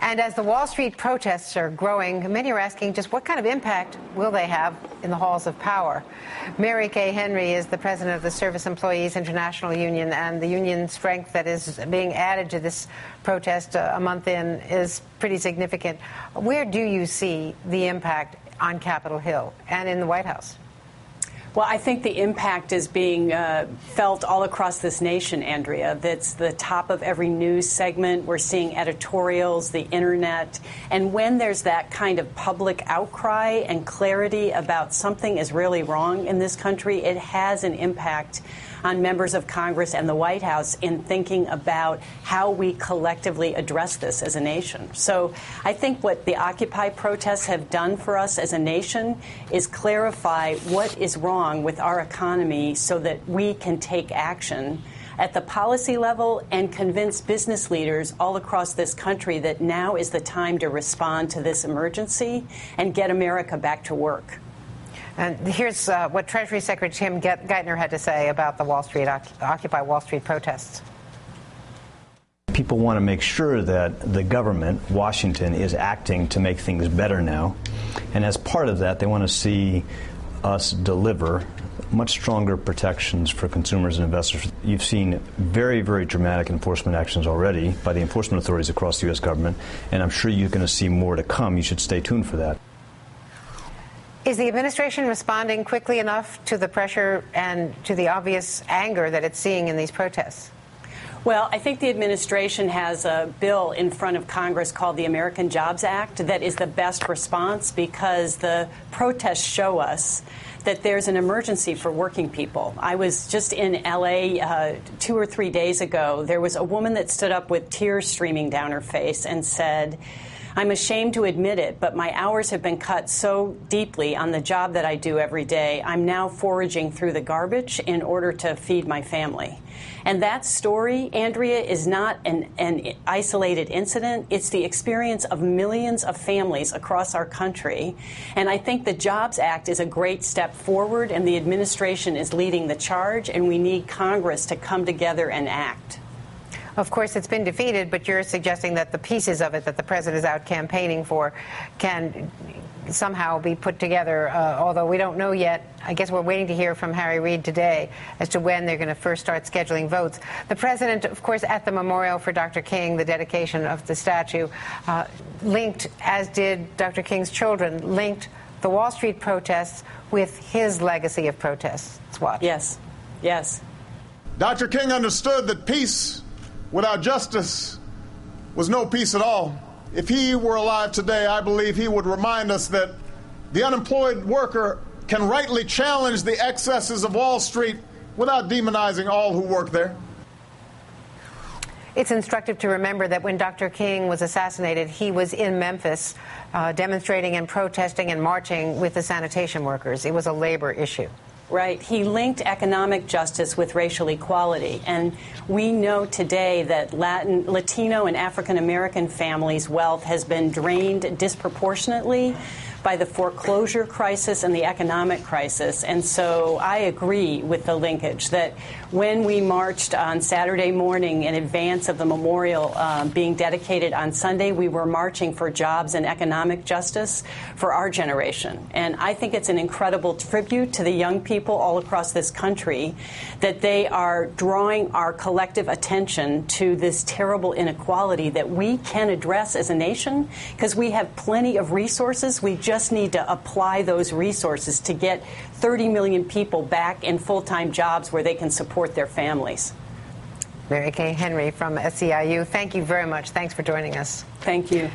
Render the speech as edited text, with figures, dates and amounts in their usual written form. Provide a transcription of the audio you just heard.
And as the Wall Street protests are growing, many are asking just what kind of impact will they have in the halls of power? Mary Kay Henry is the president of the Service Employees International Union, and the union strength that is being added to this protest a month in is pretty significant. Where do you see the impact on Capitol Hill and in the White House? Well, I think the impact is being felt all across this nation, Andrea. That's the top of every news segment. We're seeing editorials, the internet. And when there's that kind of public outcry and clarity about something is really wrong in this country, it has an impact on members of Congress and the White House in thinking about how we collectively address this as a nation. So I think what the Occupy protests have done for us as a nation is clarify what is wrong with our economy so that we can take action at the policy level and convince business leaders all across this country that now is the time to respond to this emergency and get America back to work. And here's what Treasury Secretary Tim Geithner had to say about the Occupy Wall Street protests. People want to make sure that the government, Washington, is acting to make things better now. And as part of that, they want to see us deliver much stronger protections for consumers and investors. You've seen very, very dramatic enforcement actions already by the enforcement authorities across the U.S. government, and I'm sure you're going to see more to come. You should stay tuned for that. Is the administration responding quickly enough to the pressure and to the obvious anger that it's seeing in these protests? Well, I think the administration has a bill in front of Congress called the American Jobs Act that is the best response because the protests show us that there's an emergency for working people. I was just in L.A. 2 or 3 days ago. There was a woman that stood up with tears streaming down her face and said, "I'm ashamed to admit it, but my hours have been cut so deeply on the job that I do every day. I'm now foraging through the garbage in order to feed my family." And that story, Andrea, is not an isolated incident. It's the experience of millions of families across our country. And I think the Jobs Act is a great step forward, and the administration is leading the charge, and we need Congress to come together and act. Of course, it's been defeated, but you're suggesting that the pieces of it that the president is out campaigning for can somehow be put together, although we don't know yet. I guess we're waiting to hear from Harry Reid today as to when they're going to first start scheduling votes. The president, of course, at the memorial for Dr. King, the dedication of the statue, linked, as did Dr. King's children, linked the Wall Street protests with his legacy of protests. Let's watch. Yes. Yes. Dr. King understood that peace without justice was no peace at all. If he were alive today, I believe he would remind us that the unemployed worker can rightly challenge the excesses of Wall Street without demonizing all who work there. It's instructive to remember that when Dr. King was assassinated, he was in Memphis demonstrating and protesting and marching with the sanitation workers. It was a labor issue. Right. He linked economic justice with racial equality. And we know today that Latino and African-American families' wealth has been drained disproportionately by the foreclosure crisis and the economic crisis. And so I agree with the linkage that when we marched on Saturday morning in advance of the memorial being dedicated on Sunday, we were marching for jobs and economic justice for our generation. And I think it's an incredible tribute to the young people all across this country that they are drawing our collective attention to this terrible inequality that we can address as a nation because we have plenty of resources. We just need to apply those resources to get 30 million people back in full-time jobs where they can support their families. Mary Kay Henry from SEIU, thank you very much. Thanks for joining us. Thank you.